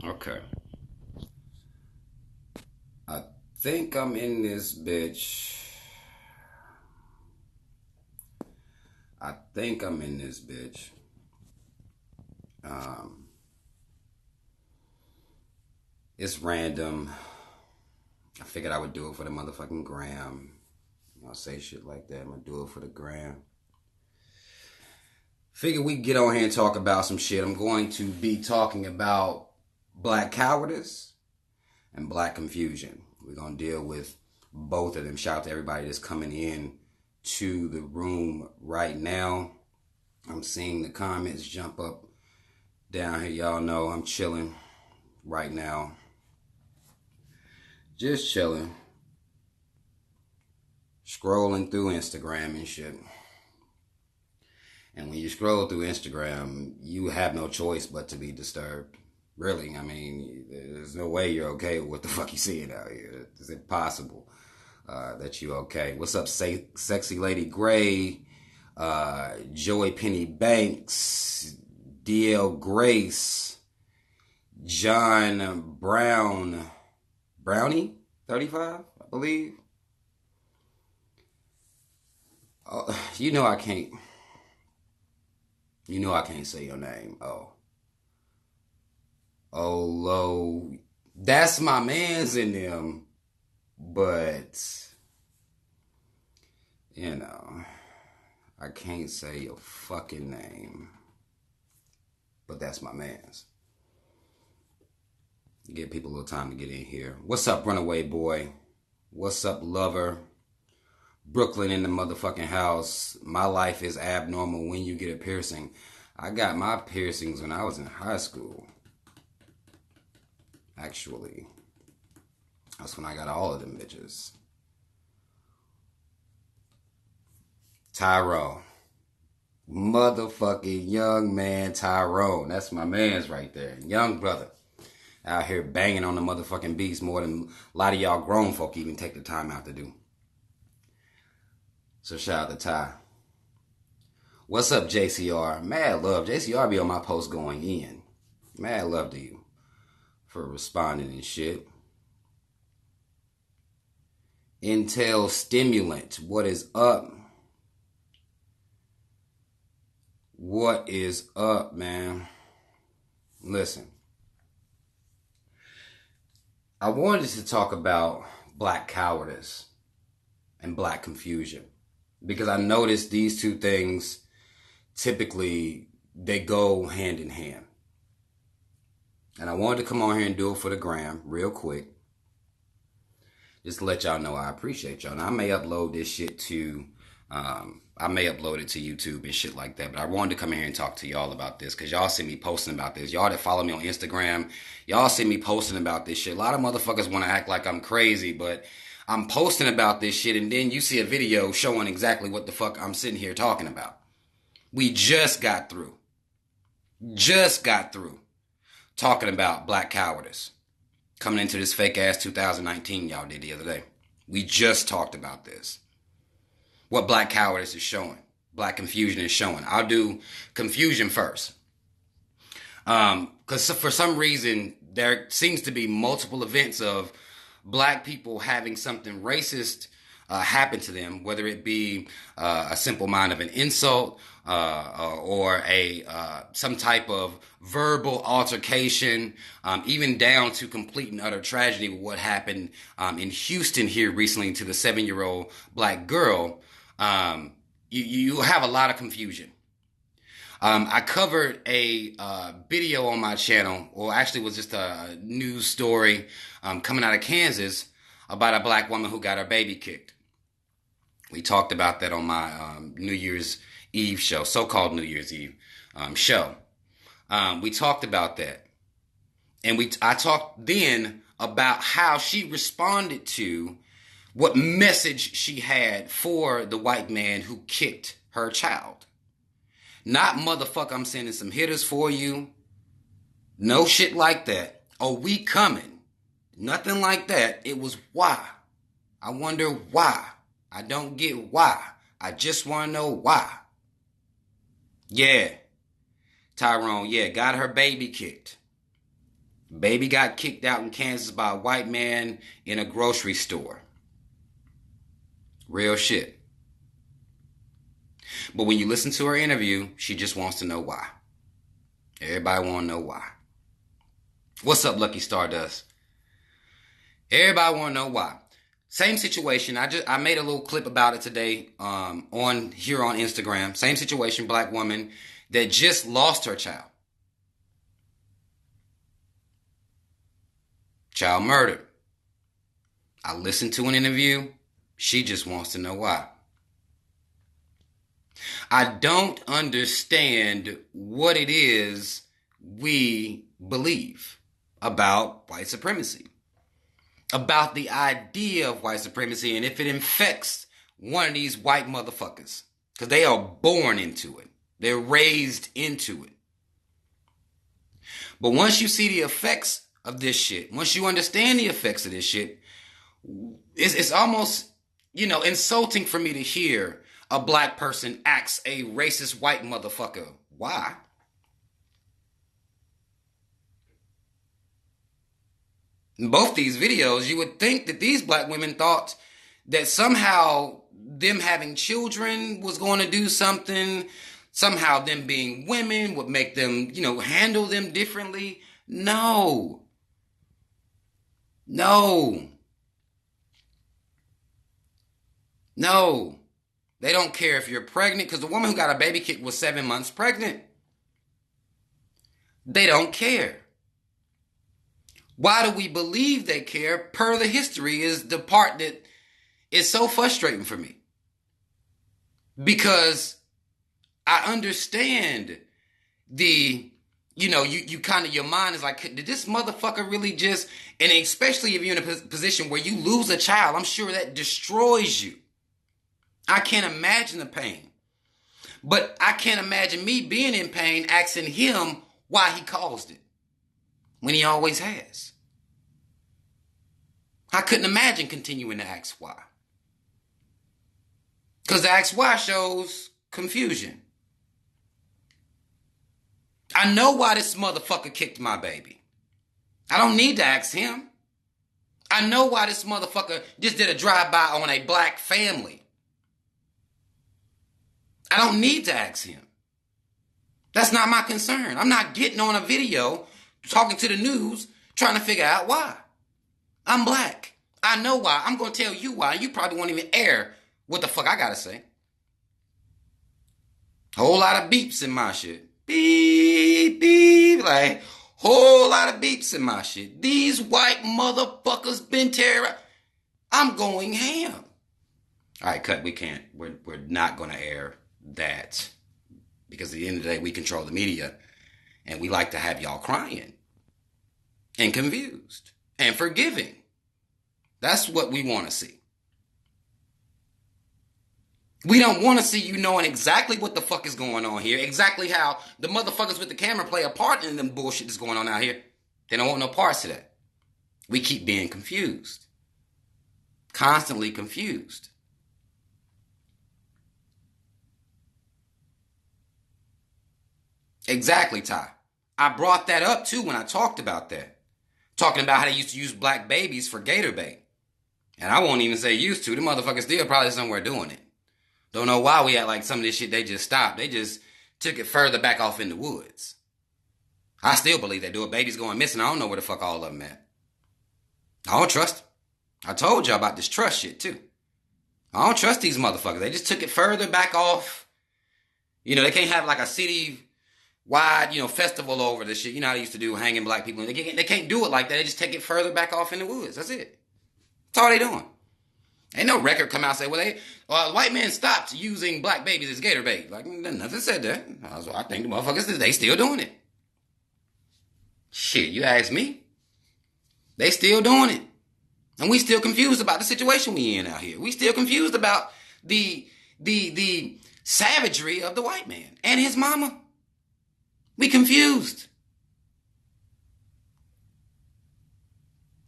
Okay. I think I'm in this bitch. I think I'm in this bitch. It's random. I figured I would do it for the motherfucking gram. I'll say shit like that. I'm gonna do it for the gram. Figure we get on here and talk about some shit. I'm going to be talking about black cowardice and black confusion. We're gonna deal with both of them. Shout out to everybody that's coming in to the room right now. I'm seeing the comments jump up down here. Y'all know I'm chilling right now. Just chilling. Scrolling through Instagram and shit. And when you scroll through Instagram, you have no choice but to be disturbed. Really, I mean, there's no way you're okay with what the fuck you seeing out here. It's impossible that you're okay. What's up, Sexy Lady Gray, Joey Penny Banks, DL Grace, John Brownie, 35, I believe. You know I can't say your name. Lo, that's my man's in them, but I can't say your fucking name, but that's my man's. Give people a little time to get in here. What's up, Runaway Boy? What's up, Lover? Brooklyn in the motherfucking house. My life is abnormal when you get a piercing. I got my piercings when I was in high school. Actually, that's when I got all of them bitches. Tyrone. Motherfucking young man Tyrone. That's my man's right there. Young brother. Out here banging on the motherfucking beats more than a lot of y'all grown folk even take the time out to do. So shout out to Ty. What's up, JCR? Mad love. JCR be on my post going in. Mad love to you for responding and shit. Intel Stimulant. What is up? What is up, man? Listen. I wanted to talk about black cowardice and black confusion because I noticed these two things typically they go hand in hand. And I wanted to come on here and do it for the gram real quick. Just to let y'all know I appreciate y'all. Now I may upload this shit to I may upload it to YouTube and shit like that. But I wanted to come in here and talk to y'all about this because y'all see me posting about this. Y'all that follow me on Instagram, y'all see me posting about this shit. A lot of motherfuckers want to act like I'm crazy, but I'm posting about this shit and then you see a video showing exactly what the fuck I'm sitting here talking about. We just got through talking about black cowardice. Coming into this fake ass 2019 y'all did the other day. We just talked about this. What black cowardice is showing. Black confusion is showing. I'll do confusion first. Because for some reason, there seems to be multiple events of black people having something racist happen to them, whether it be a simple mind of an insult or some type of verbal altercation, even down to complete and utter tragedy with what happened in Houston here recently to the 7-year-old black girl. You have a lot of confusion. I covered a video on my channel, or actually it was just a news story coming out of Kansas about a black woman who got her baby kicked. We talked about that on my New Year's Eve show, so-called New Year's Eve show. We talked about that. And I talked then about how she responded to what message she had for the white man who kicked her child. Not motherfucker, I'm sending some hitters for you. No shit like that. Oh, we coming. Nothing like that. It was why. I wonder why. I don't get why. I just want to know why. Yeah. Tyrone, got her baby kicked. Baby got kicked out in Kansas by a white man in a grocery store. Real shit. But when you listen to her interview, she just wants to know why. Everybody want to know why. What's up, Lucky Stardust? Everybody want to know why. Same situation. I made a little clip about it today on Instagram. Same situation, black woman that just lost her child. Child murdered. I listened to an interview. She just wants to know why. I don't understand what it is we believe about white supremacy, about the idea of white supremacy, and if it infects one of these white motherfuckers, because they are born into it. They're raised into it. But once you see the effects of this shit, once you understand the effects of this shit, it's almost, insulting for me to hear a black person ask a racist white motherfucker, why? In both these videos, you would think that these black women thought that somehow them having children was going to do something. Somehow them being women would make them, handle them differently. No. They don't care if you're pregnant, because the woman who got a baby kick was 7 months pregnant. They don't care. Why do we believe they care? Per the history is the part that is so frustrating for me. Because I understand you kind of, your mind is like, did this motherfucker really just, and especially if you're in a position where you lose a child, I'm sure that destroys you. I can't imagine the pain. But I can't imagine me being in pain asking him why he caused it, when he always has. I couldn't imagine continuing to ask why. Because the ask why shows confusion. I know why this motherfucker kicked my baby. I don't need to ask him. I know why this motherfucker just did a drive-by on a black family. I don't need to ask him. That's not my concern. I'm not getting on a video talking to the news trying to figure out why. I'm black. I know why. I'm going to tell you why. You probably won't even air what the fuck I got to say. Whole lot of beeps in my shit. Beep, beep. Like, whole lot of beeps in my shit. These white motherfuckers been terrorized. I'm going ham. All right, cut. We can't. We're not going to air that. Because at the end of the day, we control the media. And we like to have y'all crying. And confused. And forgiving. That's what we want to see. We don't want to see you knowing exactly what the fuck is going on here. Exactly how the motherfuckers with the camera play a part in them bullshit that's going on out here. They don't want no parts of that. We keep being confused. Constantly confused. Exactly, Ty. I brought that up too when I talked about that. Talking about how they used to use black babies for gator bait. And I won't even say used to. The motherfuckers still probably somewhere doing it. Don't know why we act like some of this shit they just stopped. They just took it further back off in the woods. I still believe they do it. Babies going missing. I don't know where the fuck all of them at. I don't trust them. I told y'all about this trust shit too. I don't trust these motherfuckers. They just took it further back off. They can't have like a city-wide, festival over this shit. You know how they used to do, hanging black people. They can't do it like that. They just take it further back off in the woods. That's it. That's all they doing. Ain't no record come out and say, well, white men stopped using black babies as gator bait. Like, nothing said that. I think the motherfuckers, they still doing it. Shit, you ask me. They still doing it. And we still confused about the situation we in out here. We still confused about the savagery of the white man and his mama. We confused.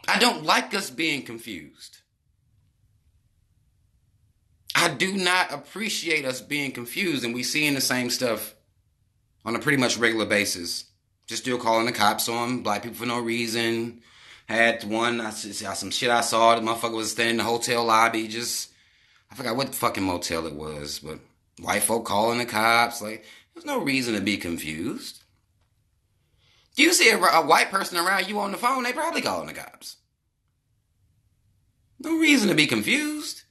I don't like us being confused. I do not appreciate us being confused, and we seeing the same stuff on a pretty much regular basis Just still calling the cops on black people for no reason. Had one, some shit I saw. The motherfucker was standing in the hotel lobby. I forgot what fucking motel it was, but white folk calling the cops. Like, there's no reason to be confused. Do you see a white person around you on the phone? They probably calling the cops. No reason to be confused.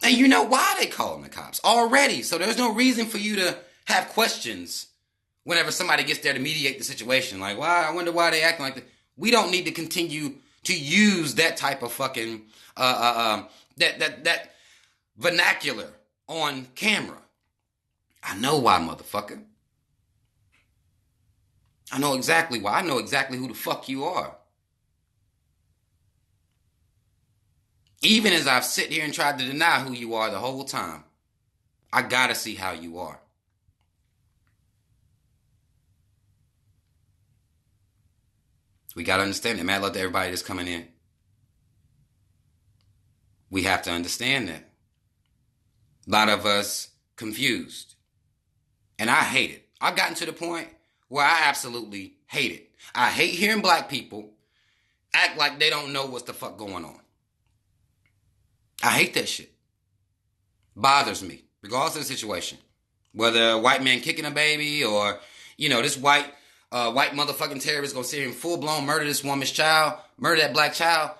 And you know why they calling the cops already. So there's no reason for you to have questions whenever somebody gets there to mediate the situation. Like, why? I wonder why they acting like that. We don't need to continue to use that type of fucking that vernacular on camera. I know why, motherfucker. I know exactly why. I know exactly who the fuck you are. Even as I've sit here and tried to deny who you are the whole time, I gotta see how you are. We gotta understand that. Mad love to everybody that's coming in. We have to understand that. A lot of us confused. And I hate it. I've gotten to the point where I absolutely hate it. I hate hearing black people act like they don't know what the fuck going on. I hate that shit. Bothers me, regardless of the situation. Whether a white man kicking a baby or, this white motherfucking terrorist gonna sit here and full-blown murder this woman's child, murder that black child.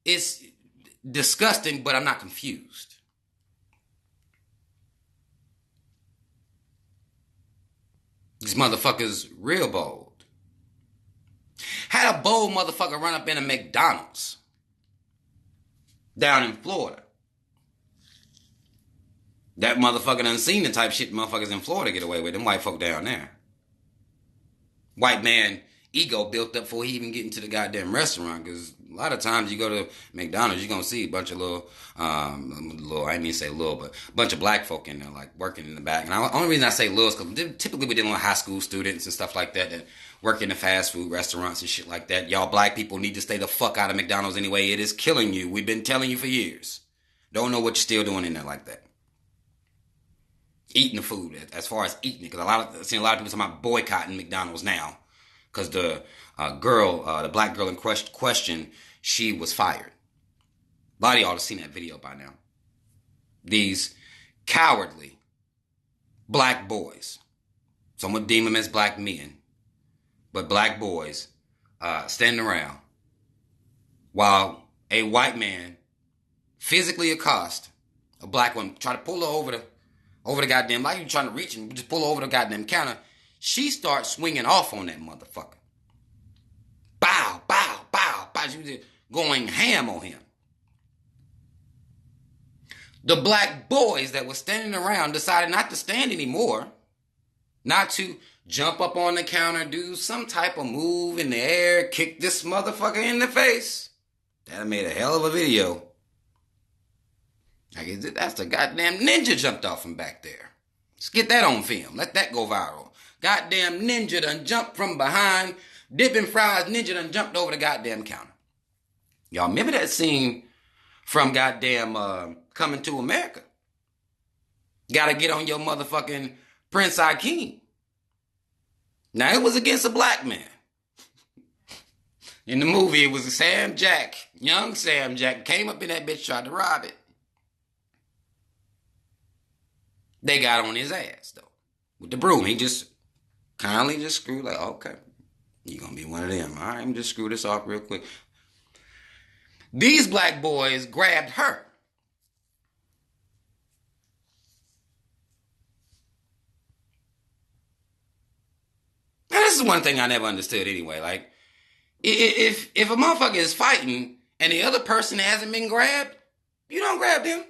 It's disgusting, but I'm not confused. These motherfuckers real bold. Had a bold motherfucker run up in a McDonald's down in Florida. That motherfucker done seen the type shit motherfuckers in Florida get away with. Them white folk down there. White man ego built up before he even get into the goddamn restaurant. Because a lot of times you go to McDonald's, you're going to see a bunch of I didn't mean to say little, but a bunch of black folk in there, like, working in the back. And the only reason I say little is because typically we dealing with high school students and stuff like that work in the fast food restaurants and shit like that. Y'all black people need to stay the fuck out of McDonald's anyway. It is killing you. We've been telling you for years. Don't know what you're still doing in there like that. Eating the food, as far as eating it. Because I've seen a lot of people talking about boycotting McDonald's now. Because the black girl in question, she was fired. A lot of y'all have seen that video by now. These cowardly black boys. Some would deem them as black men. But black boys standing around while a white man physically accost a black woman, try to pull her over the goddamn, like you trying to reach and just pull her over the goddamn counter. She starts swinging off on that motherfucker. Bow, bow, bow, bow. She was going ham on him. The black boys that were standing around decided not to stand anymore, not to jump up on the counter, do some type of move in the air, kick this motherfucker in the face. That made a hell of a video. That's the goddamn ninja jumped off from back there. Let's get that on film. Let that go viral. Goddamn ninja done jumped from behind. Dipping fries ninja done jumped over the goddamn counter. Y'all remember that scene from goddamn Coming to America? Gotta get on your motherfucking Prince Akeem. Now, it was against a black man. In the movie, it was Sam Jack. Young Sam Jack came up in that bitch, tried to rob it. They got on his ass, though. With the broom. He just kindly just screwed, like, okay, you gonna be one of them. All right, I'm just screw this off real quick. These black boys grabbed her. Now, this is one thing I never understood anyway. Like, if a motherfucker is fighting and the other person hasn't been grabbed, you don't grab them.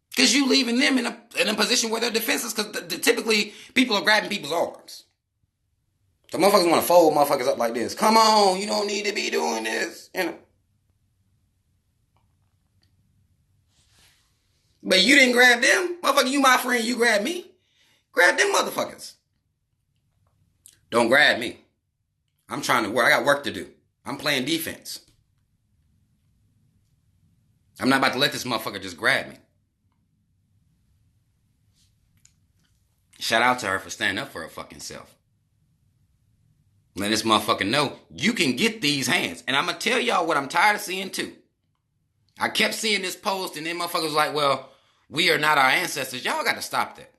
Because you leaving them in a position where they're defenseless. Because typically, people are grabbing people's arms. So motherfuckers want to fold motherfuckers up like this. Come on, you don't need to be doing this. But you didn't grab them. Motherfucker, you my friend, you grab me. Grab them motherfuckers. Don't grab me. I'm trying to work. I got work to do. I'm playing defense. I'm not about to let this motherfucker just grab me. Shout out to her for standing up for her fucking self. Let this motherfucker know you can get these hands. And I'm going to tell y'all what I'm tired of seeing too. I kept seeing this post and then motherfuckers was like, well, we are not our ancestors. Y'all got to stop that.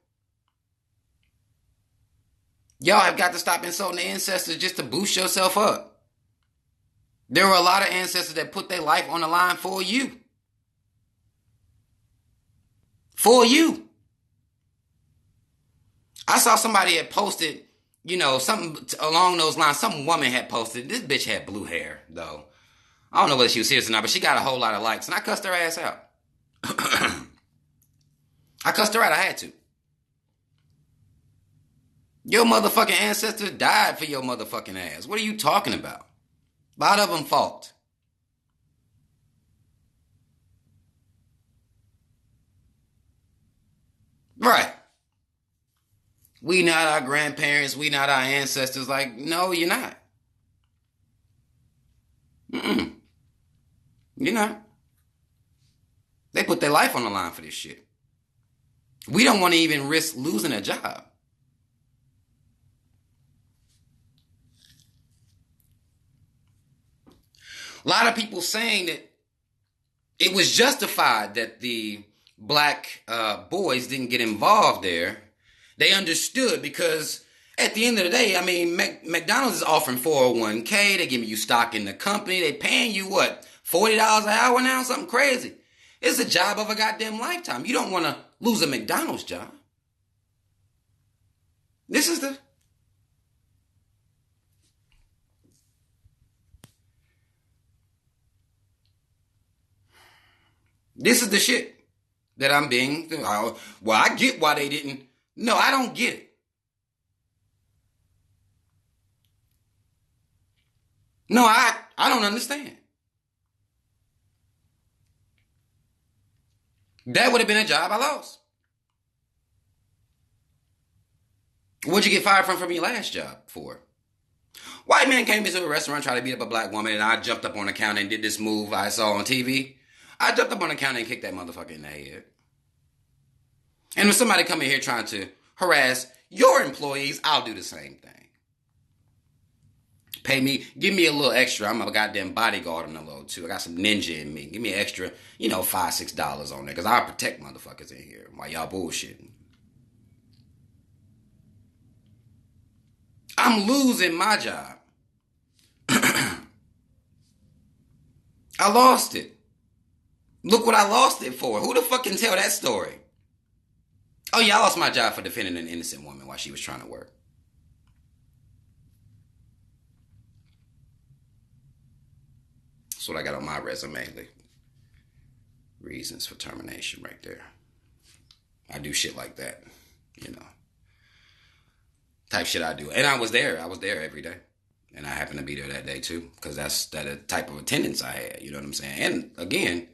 Y'all have got to stop insulting the ancestors just to boost yourself up. There were a lot of ancestors that put their life on the line for you. For you. I saw somebody had posted, something along those lines. Some woman had posted. This bitch had blue hair, though. I don't know whether she was serious or not, but she got a whole lot of likes. And I cussed her ass out. I cussed her out. I had to. Your motherfucking ancestors died for your motherfucking ass. What are you talking about? A lot of them fought. Right. We not our grandparents. We not our ancestors. Like, no, you're not. You're not. They put their life on the line for this shit. We don't want to even risk losing a job. A lot of people saying that it was justified that the black boys didn't get involved there. They understood because at the end of the day, I mean, McDonald's is offering 401k. They giving you stock in the company. They paying you what, $40 an hour now? Something crazy. It's a job of a goddamn lifetime. You don't want to lose a McDonald's job. This is the shit that I'm being. Well, I get why they didn't. No, I don't get it. No, I don't understand. That would have been a job I lost. What'd you get fired from your last job for? White man came into a restaurant, tried to beat up a black woman, and I jumped up on the counter and did this move I saw on TV. I jumped up on the counter and kicked that motherfucker in the head. And when somebody come in here trying to harass your employees, I'll do the same thing. Pay me, give me a little extra. I'm a goddamn bodyguard on the low too. I got some ninja in me. Give me an extra, $5, $6 on there. Because I'll protect motherfuckers in here while y'all bullshitting. I'm losing my job. I lost it. Look what I lost it for. Who the fuck can tell that story? Oh yeah, I lost my job for defending an innocent woman while she was trying to work. That's what I got on my resume. Reasons for termination right there. I do shit like that, Type shit I do. And I was there every day. And I happened to be there that day too. Because that's that type of attendance I had. You know what I'm saying? And again,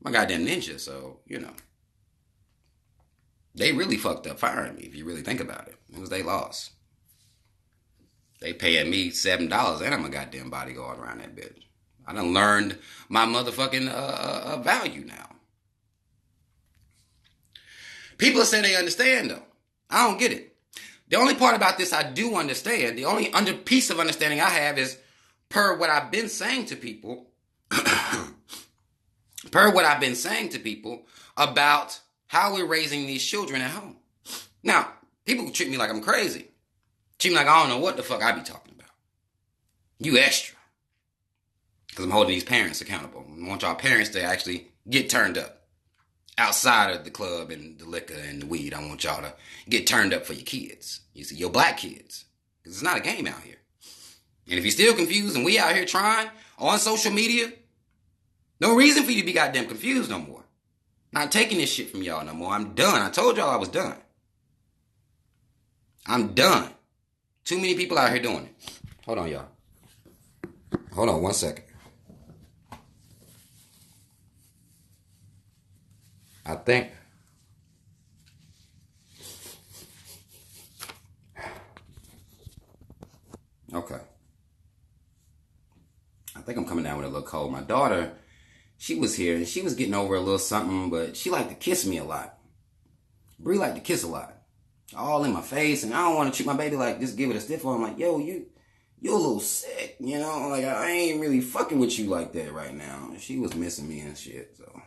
my goddamn ninja. So, They really fucked up firing me, if you really think about it. It was they loss. They paying me $7 and I'm a goddamn bodyguard around that bitch. I done learned my motherfucking value now. People are saying they understand though. I don't get it. The only part about this I do understand, the only piece of understanding I have is per what I've been saying to people, about how we're raising these children at home. Now, people treat me like I'm crazy. Treat me like I don't know what the fuck I be talking about. You extra. Because I'm holding these parents accountable. I want y'all parents to actually get turned up. Outside of the club and the liquor and the weed, I want y'all to get turned up for your kids. You see, your black kids. Because it's not a game out here. And if you're still confused and we out here trying on social media, no reason for you to be goddamn confused no more. Not taking this shit from y'all no more. I'm done. I told y'all I was done. I'm done. Too many people out here doing it. Hold on, y'all. Hold on 1 second. I think. Okay. I think I'm coming down with a little cold. My daughter, she was here and she was getting over a little something, but she liked to kiss me a lot. Bree liked to kiss a lot. All in my face, and I don't want to treat my baby like just give it a stiff one. I'm like, yo, you a little sick, you know? Like, I ain't really fucking with you like that right now. She was missing me and shit, so.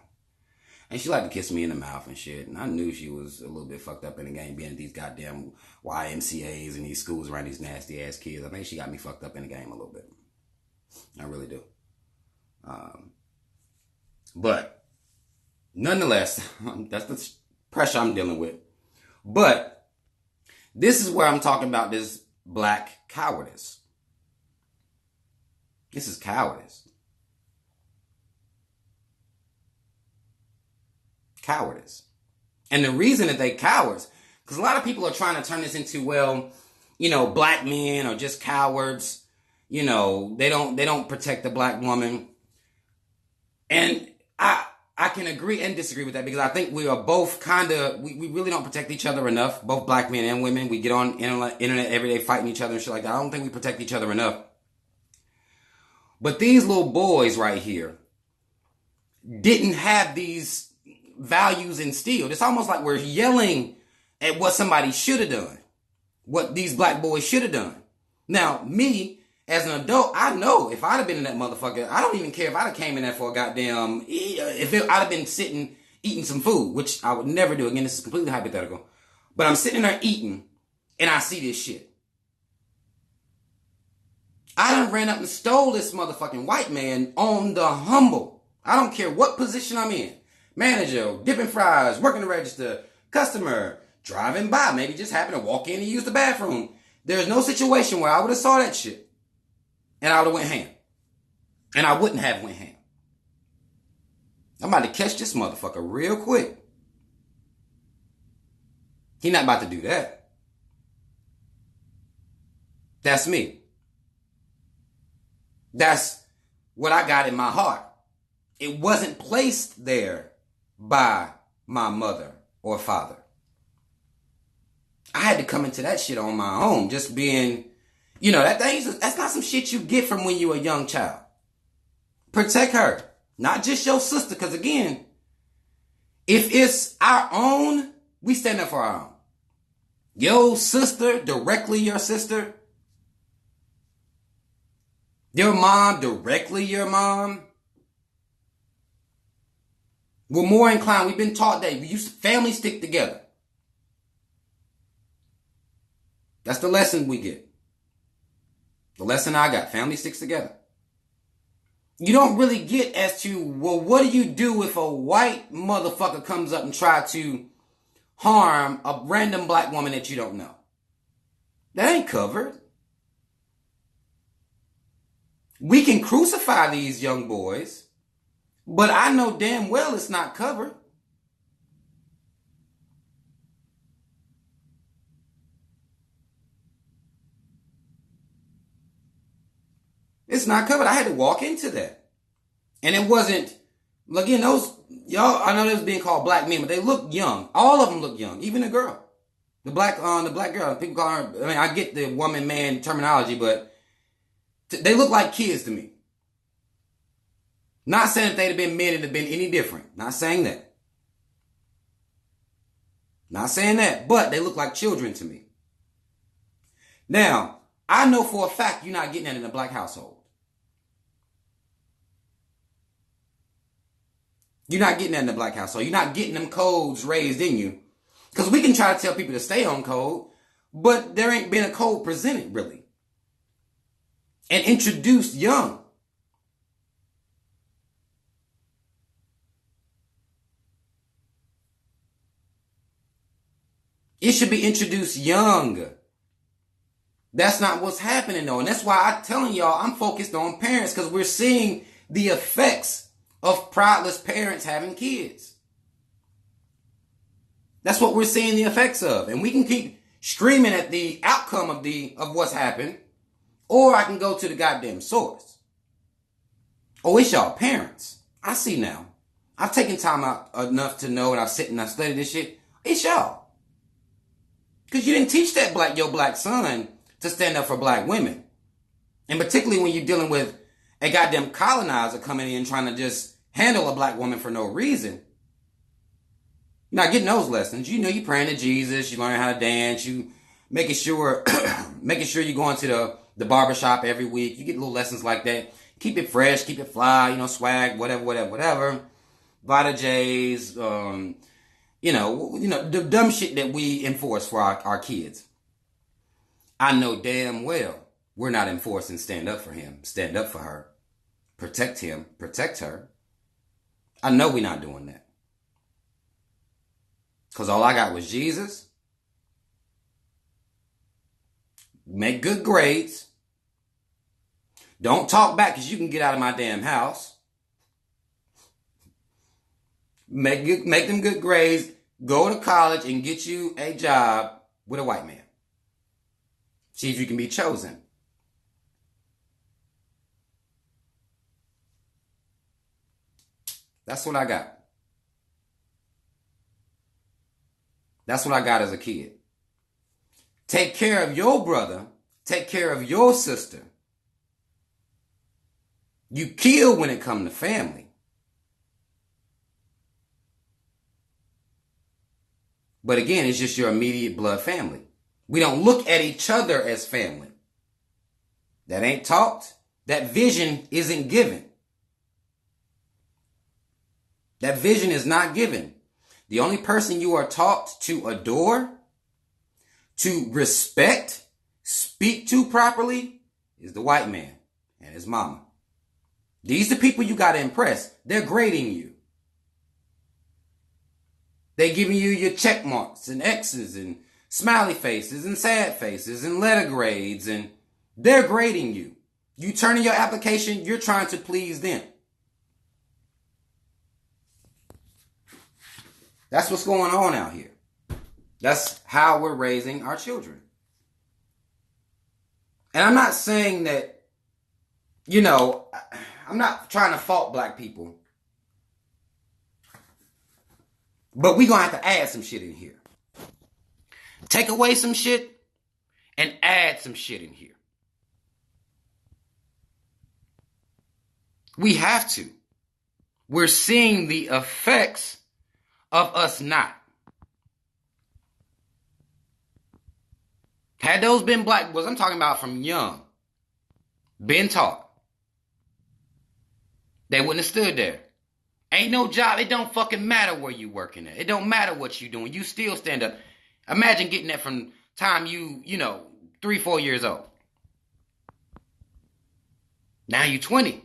And she liked to kiss me in the mouth and shit. And I knew she was a little bit fucked up in the game, being at these goddamn YMCAs and these schools around these nasty ass kids. I think she got me fucked up in the game a little bit. I really do. But nonetheless, that's the pressure I'm dealing with. But this is where I'm talking about this black cowardice. This is cowardice. Cowardice. And the reason that they cowards, because a lot of people are trying to turn this into, well, you know, black men are just cowards. You know, they don't protect the black woman. And I can agree and disagree with that, because I think we are both kind of, we really don't protect each other enough, both black men and women. We get on internet every day fighting each other and shit like that. I don't think we protect each other enough. But these little boys right here didn't have these values instilled. It's almost like we're yelling at what somebody should have done, what these black boys should have done. Now, me, as an adult, I know if I'd have been in that motherfucker, I don't even care if I'd have came in there for a goddamn, I'd have been sitting, eating some food, which I would never do. Again, this is completely hypothetical. But I'm sitting there eating, and I see this shit. I done ran up and stole this motherfucking white man on the humble. I don't care what position I'm in. Manager, dipping fries, working the register, customer, driving by, maybe just happened to walk in and use the bathroom. There's no situation where I would have saw that shit and I would have went ham. And I wouldn't have went ham. I'm about to catch this motherfucker real quick. He not about to do that. That's me. That's what I got in my heart. It wasn't placed there by my mother or father. I had to come into that shit on my own. Just being, you know, that's not some shit you get from when you're a young child. Protect her. Not just your sister. Because again, if it's our own, we stand up for our own. Your sister, directly your sister. Your mom, directly your mom. We're more inclined. We've been taught that families stick together. That's the lesson we get. The lesson I got. Family sticks together. You don't really get as to, well, what do you do if a white motherfucker comes up and try to harm a random black woman that you don't know? That ain't covered. We can crucify these young boys, but I know damn well it's not covered. It's not covered. I had to walk into that. And it wasn't, again, those, y'all, I know they was being called black men, but they look young. All of them look young. Even the girl. The black girl. People call her, I mean, I get the woman, man terminology, but they look like kids to me. Not saying if they'd have been men, it'd have been any different. Not saying that. Not saying that, but they look like children to me. Now, I know for a fact you're not getting that in a black household. You're not getting that in a black household. You're not getting them codes raised in you. Because we can try to tell people to stay on code, but there ain't been a code presented, really. And introduced young. It should be introduced young. That's not what's happening though. And that's why I'm telling y'all I'm focused on parents, because we're seeing the effects of proudless parents having kids. That's what we're seeing the effects of. And we can keep screaming at the outcome of what's happened, or I can go to the goddamn source. Oh, it's y'all parents. I see now. I've taken time out enough to know, and I've sit and I've studied this shit. It's y'all. Because you didn't teach that your black son to stand up for black women. And particularly when you're dealing with a goddamn colonizer coming in trying to just handle a black woman for no reason. You're not getting those lessons. You know, you're praying to Jesus. You learn how to dance. You making sure you're going to the barbershop every week. You get little lessons like that. Keep it fresh, keep it fly, swag, whatever. Vita J's, the dumb shit that we enforce for our kids. I know damn well we're not enforcing stand up for him, stand up for her, protect him, protect her. I know we're not doing that. Because all I got was Jesus. Make good grades. Don't talk back because you can get out of my damn house. Make them good grades. Go to college and get you a job with a white man. See if you can be chosen. That's what I got. That's what I got as a kid. Take care of your brother. Take care of your sister. You kill when it comes to family. But again, it's just your immediate blood family. We don't look at each other as family. That ain't taught. That vision isn't given. That vision is not given. The only person you are taught to adore, to respect, speak to properly, is the white man and his mama. These are the people you got to impress. They're grading you. They're giving you your check marks and X's and smiley faces and sad faces and letter grades, and they're grading you. You turn in your application, you're trying to please them. That's what's going on out here. That's how we're raising our children. And I'm not saying that, I'm not trying to fault black people. But we're going to have to add some shit in here. Take away some shit and add some shit in here. We have to. We're seeing the effects of us not. Had those been black boys, I'm talking about from young, been taught, they wouldn't have stood there. Ain't no job. It don't fucking matter where you working at. It don't matter what you doing. You still stand up. Imagine getting that from time 3-4 years old. Now you 20.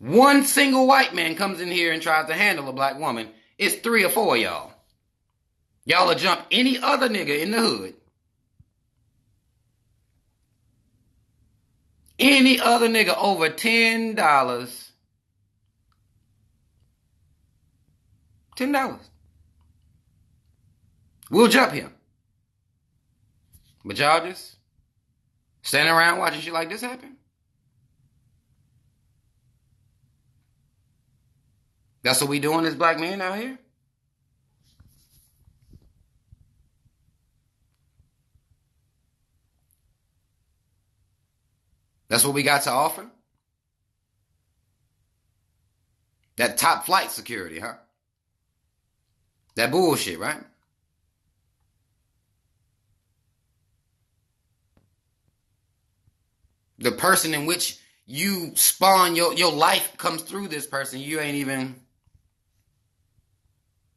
One single white man comes in here and tries to handle a black woman. It's 3 or 4 of y'all. Y'all will jump any other nigga in the hood. Any other nigga over $10. $10. We'll jump him. But y'all just standing around watching shit like this happen? That's what we doing as black men out here? That's what we got to offer? That top flight security, huh? That bullshit, right? The person in which you spawn, your life comes through this person. You ain't even,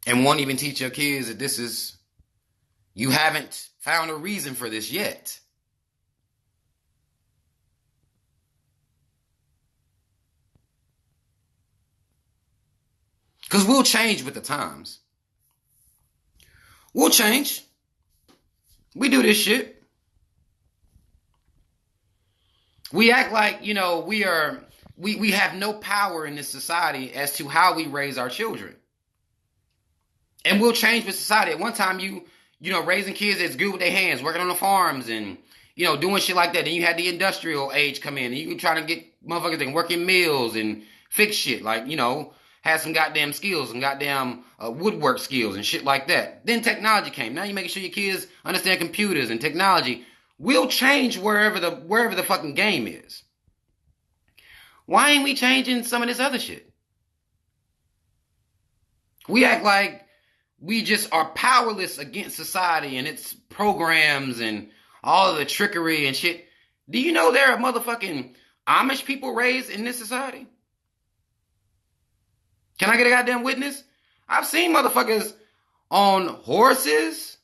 and won't even teach your kids that this is, you haven't found a reason for this yet. Because we'll change with the times. We'll change. We do this shit. We act like, we have no power in this society as to how we raise our children. And we'll change with society. At one time, raising kids that's good with their hands, working on the farms and, doing shit like that. Then you had the industrial age come in and you try to get motherfuckers that can work in mills and fix shit. Like, had some goddamn skills and goddamn woodwork skills and shit like that. Then technology came. Now you're making sure your kids understand computers and technology. We'll change wherever the fucking game is. Why ain't we changing some of this other shit? We act like we just are powerless against society and its programs and all of the trickery and shit. Do you know there are motherfucking Amish people raised in this society? Can I get a goddamn witness? I've seen motherfuckers on horses,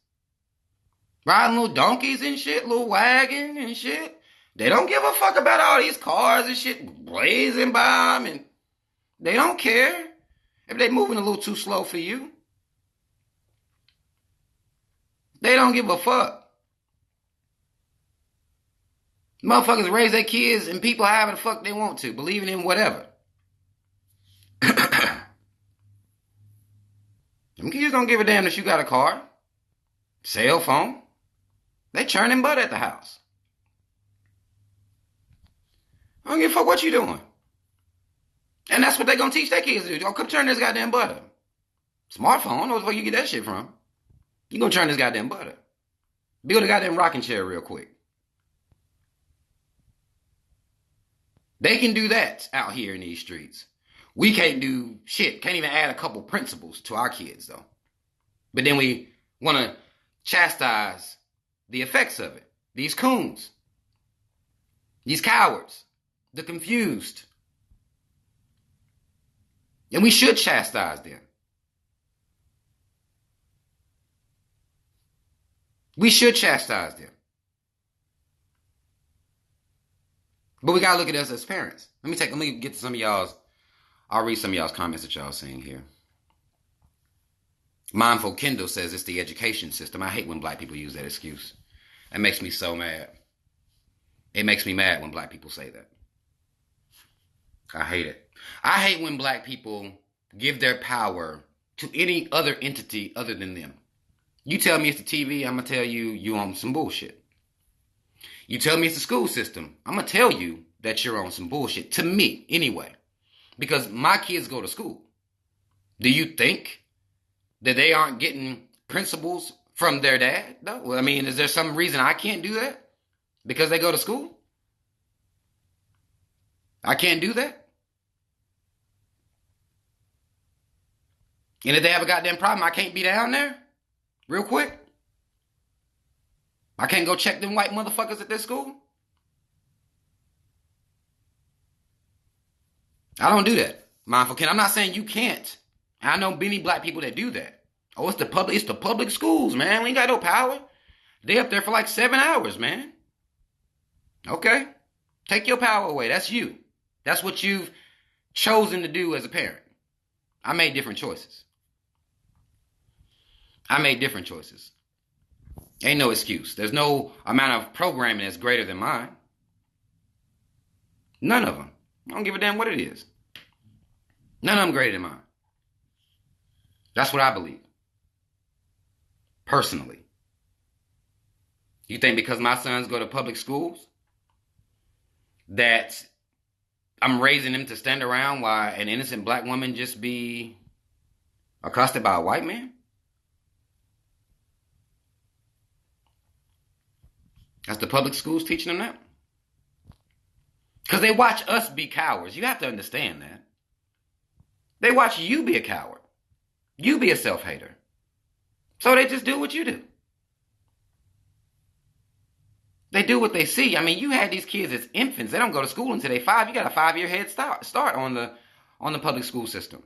riding little donkeys and shit, little wagon and shit. They don't give a fuck about all these cars and shit blazing by them, and they don't care if they moving a little too slow for you. They don't give a fuck. Motherfuckers raise their kids and people however the fuck they want to, believing in whatever. Them kids don't give a damn if you got a car, cell phone. They churning butt at the house. I don't give a fuck what you doing. And that's what they gonna teach their kids to do. Y'all come turn this goddamn butter. Smartphone, I don't know where the fuck you get that shit from. You gonna turn this goddamn butter. Build a goddamn rocking chair real quick. They can do that out here in these streets. We can't do shit. Can't even add a couple principles to our kids, though. But then we want to chastise the effects of it. These coons. These cowards. The confused. And we should chastise them. We should chastise them. But we gotta look at us as parents. Let me get to some of y'all's. I'll read some of y'all's comments that y'all saying here. Mindful Kendall says it's the education system. I hate when black people use that excuse. That makes me so mad. It makes me mad when black people say that. I hate it. I hate when black people give their power to any other entity other than them. You tell me it's the TV, I'm going to tell you you on some bullshit. You tell me it's the school system, I'm going to tell you that you're on some bullshit. To me, anyway. Because my kids go to school. Do you think that they aren't getting principles from their dad? No. Well, I mean, is there some reason I can't do that? Because they go to school? I can't do that? And if they have a goddamn problem, I can't be down there? Real quick? I can't go check them white motherfuckers at their school? I don't do that. Mindful Ken, I'm not saying you can't. I know many black people that do that. Oh, it's the public schools, man. We ain't got no power. They up there for like 7 hours, man. Okay. Take your power away. That's you. That's what you've chosen to do as a parent. I made different choices. Ain't no excuse. There's no amount of programming that's greater than mine. None of them. I don't give a damn what it is. None of them greater than mine. That's what I believe. Personally. You think because my sons go to public schools that I'm raising them to stand around while an innocent black woman just be accosted by a white man? That's the public schools teaching them that? Because they watch us be cowards. You have to understand that. They watch you be a coward. You be a self-hater. So they just do what you do. They do what they see. I mean, you had these kids as infants. They don't go to school until they're 5. You got a 5-year head start on the public school system.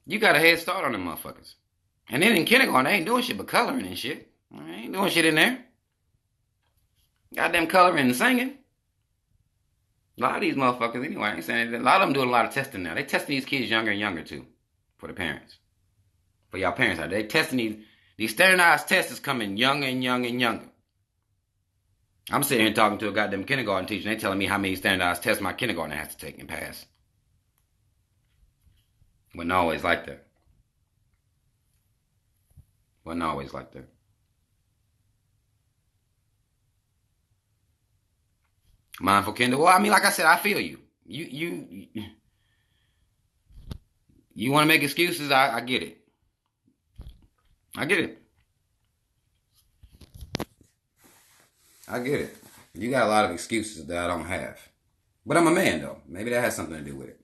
You got a head start on them motherfuckers. And then in kindergarten, they ain't doing shit but coloring and shit. They ain't doing shit in there. Goddamn coloring and singing. A lot of these motherfuckers, anyway, I ain't saying that. A lot of them doing a lot of testing now. They testing these kids younger and younger, too. For the parents. For y'all parents out there. They testing these standardized tests is coming younger and younger and younger. I'm sitting here talking to a goddamn kindergarten teacher, and they telling me how many standardized tests my kindergartner has to take and pass. Wasn't always like that. Wasn't always like that. Mindful Kendall. Well, I mean, like I said, I feel you. You want to make excuses? I get it. I get it. I get it. You got a lot of excuses that I don't have. But I'm a man, though. Maybe that has something to do with it.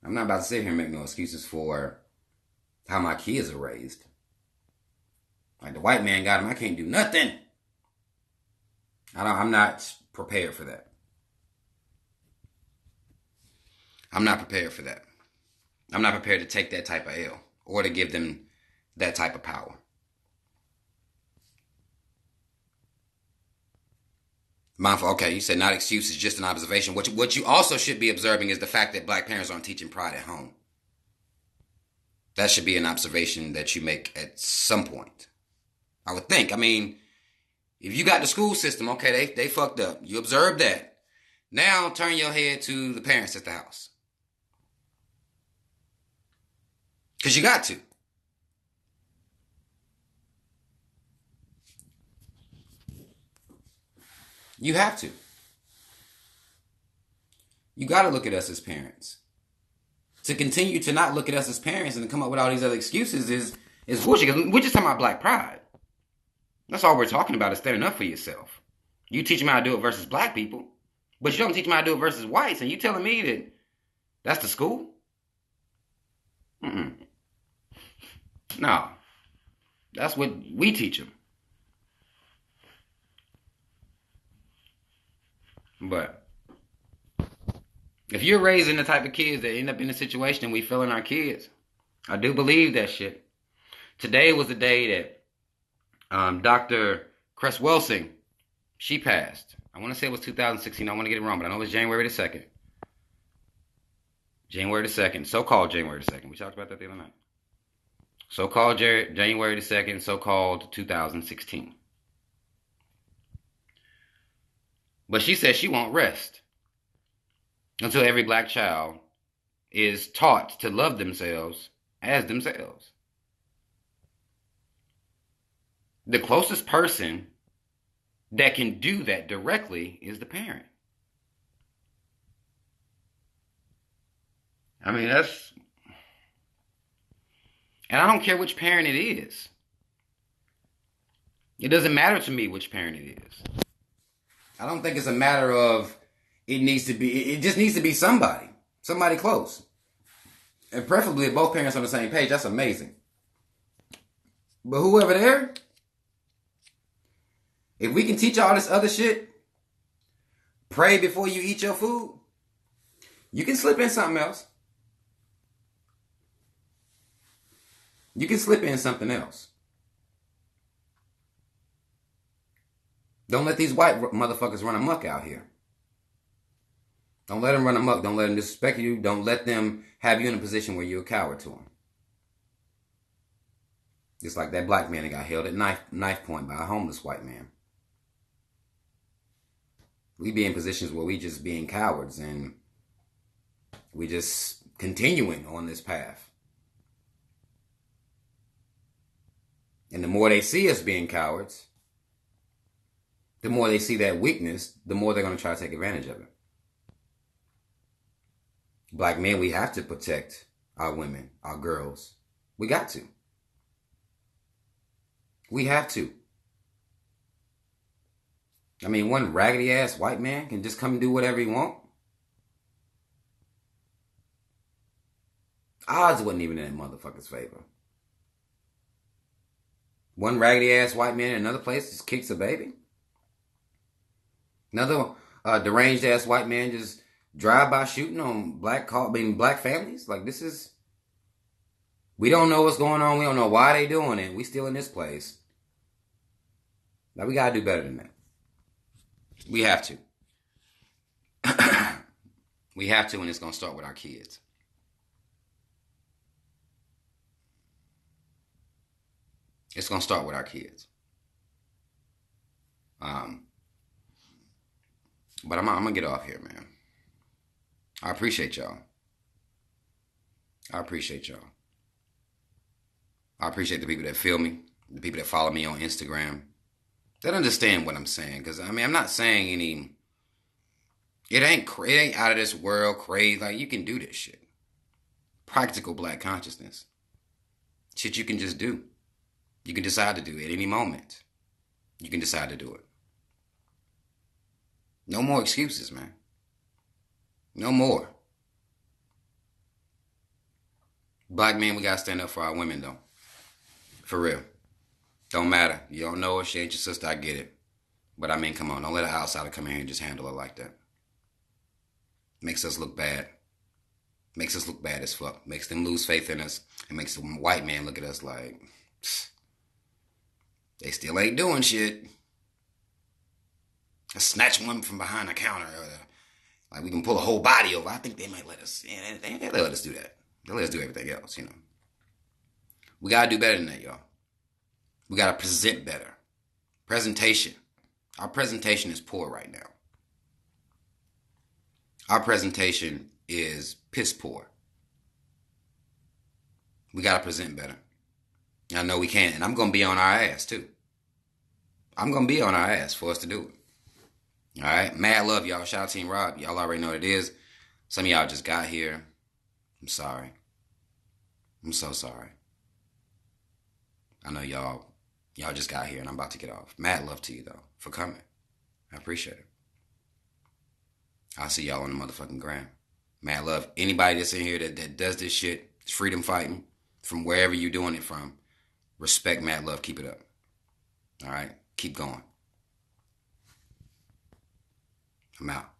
I'm not about to sit here and make no excuses for how my kids are raised. Like the white man got them, I can't do nothing. I'm not prepared for that. I'm not prepared for that. I'm not prepared to take that type of L or to give them that type of power. Mindful, okay, you said not excuses, just an observation. What you also should be observing is the fact that black parents aren't teaching pride at home. That should be an observation that you make at some point. I would think. I mean, if you got the school system, okay, they fucked up. You observed that. Now turn your head to the parents at the house. Because you got to. You have to. You got to look at us as parents. To continue to not look at us as parents and to come up with all these other excuses is bullshit. Because we're just talking about black pride. That's all we're talking about is standing up for yourself. You teach them how to do it versus black people, but you don't teach them how to do it versus whites. And you telling me that that's the school? Mm-mm. No. That's what we teach them. But if you're raising the type of kids that end up in a situation and we failing our kids, I do believe that shit. Today was the day that Dr. Cress Welsing, she passed. I want to say it was 2016. I want to get it wrong, but I know it was January the 2nd. January the 2nd. So-called January the 2nd. We talked about that the other night. So-called January the 2nd. So-called 2016. But she said she won't rest until every black child is taught to love themselves as themselves. The closest person that can do that directly is the parent. I mean, that's... And I don't care which parent it is. It doesn't matter to me which parent it is. I don't think it's a matter of it just needs to be somebody close. And preferably if both parents on the same page, that's amazing. But whoever there, if we can teach all this other shit, pray before you eat your food, you can slip in something else. You can slip in something else. Don't let these white motherfuckers run amok out here. Don't let them run amok. Don't let them disrespect you. Don't let them have you in a position where you're a coward to them. Just like that black man that got held at knife point by a homeless white man. We be in positions where we just being cowards and we just continuing on this path. And the more they see us being cowards, the more they see that weakness, the more they're going to try to take advantage of it. Black men, we have to protect our women, our girls. We got to. We have to. I mean, one raggedy ass white man can just come and do whatever he want. Odds wasn't even in that motherfucker's favor. One raggedy ass white man in another place just kicks a baby. Another deranged ass white man just drive by shooting on black families. Like, this is, we don't know what's going on. We don't know why they doing it. We still in this place. Now we gotta do better than that. We have to. We have to, and it's gonna start with our kids. It's gonna start with our kids. But I'm gonna get off here, man. I appreciate y'all. I appreciate y'all. I appreciate the people that feel me, the people that follow me on Instagram, that understand what I'm saying. Because, I mean, I'm not saying any... It ain't out of this world crazy. Like, you can do this shit. Practical black consciousness. Shit you can just do. You can decide to do it at any moment. You can decide to do it. No more excuses, man. No more. Black men, we gotta stand up for our women, though. For real. Don't matter. You don't know her. She ain't your sister. I get it. But I mean, come on. Don't let an outsider come in here and just handle her like that. Makes us look bad. Makes us look bad as fuck. Makes them lose faith in us. And makes the white man look at us like, they still ain't doing shit. I snatch one from behind the counter. Like we can pull a whole body over. I think they might let us. Yeah, they let us do that. They let us do everything else, you know. We gotta do better than that, y'all. We gotta present better. Presentation. Our presentation is poor right now. Our presentation is piss poor. We gotta present better. And I know we can, and I'm gonna be on our ass too. I'm gonna be on our ass for us to do it. All right, mad love, y'all. Shout out Team Rob. Y'all already know what it is. Some of y'all just got here. I'm sorry. I'm so sorry. I know y'all just got here and I'm about to get off. Mad love to you though for coming. I appreciate it. I'll see y'all on the motherfucking gram. Mad love. Anybody that's in here that does this shit, freedom fighting, from wherever you're doing it from, respect, mad love, keep it up. All right? Keep going. I'm out.